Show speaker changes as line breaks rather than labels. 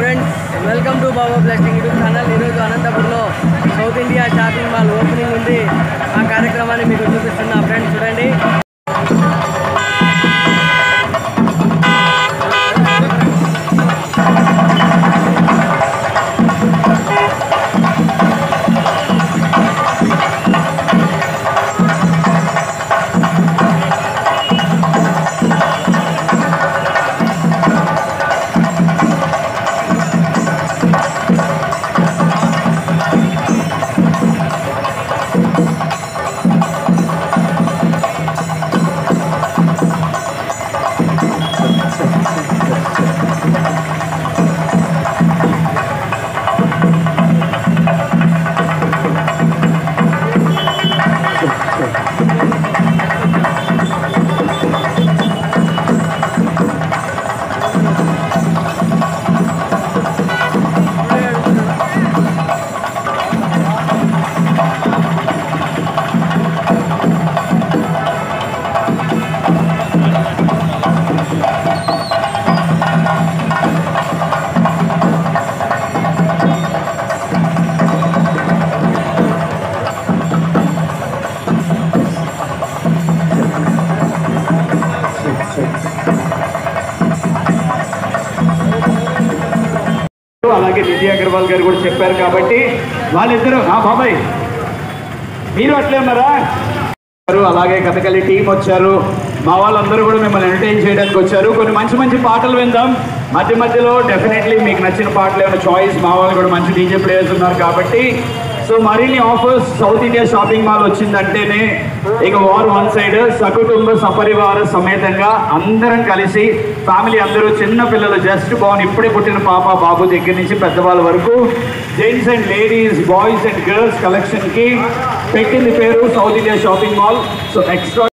Friends, welcome to Baba plastic YouTube channel. ఈరోజు అనంతపురంలో south India shopping mall opening ఉంది. ఆ కార్యక్రమాన్ని మీకు చూపిస్తున్నా ఫ్రెండ్స్, చూడండి.
అలాగే నిధి అగర్వాల్ గారు కూడా చెప్పారు కాబట్టి వాళ్ళిద్దరూ బాబాయ్ మీరు అట్లే ఉన్నారా. అలాగే కథకళి టీం వచ్చారు, మా వాళ్ళందరూ కూడా మిమ్మల్ని ఎంటర్టైన్ చేయడానికి వచ్చారు. కొన్ని మంచి మంచి పాటలు విందాం మధ్య మధ్యలో. డెఫినెట్లీ మీకు నచ్చిన పాటలు ఏమైనా చాయిస్, మా వాళ్ళు కూడా మంచి డీజే ప్లేయర్స్ ఉన్నారు కాబట్టి. సో మరిన్ని offers south India shopping mall వచ్చిందంటేనే ఇక వార్ వన్ సైడ్ సకుటుంబ సపరివార సమేతంగా అందరం కలిసి ఫ్యామిలీ అందరూ, చిన్న పిల్లలు జస్ట్ బాగుంది ఇప్పుడే పుట్టిన పాప బాబు దగ్గర నుంచి పెద్దవాళ్ళ వరకు gents and ladies, boys and girls కలెక్షన్కి పెట్టింది పేరు south India shopping mall. So extra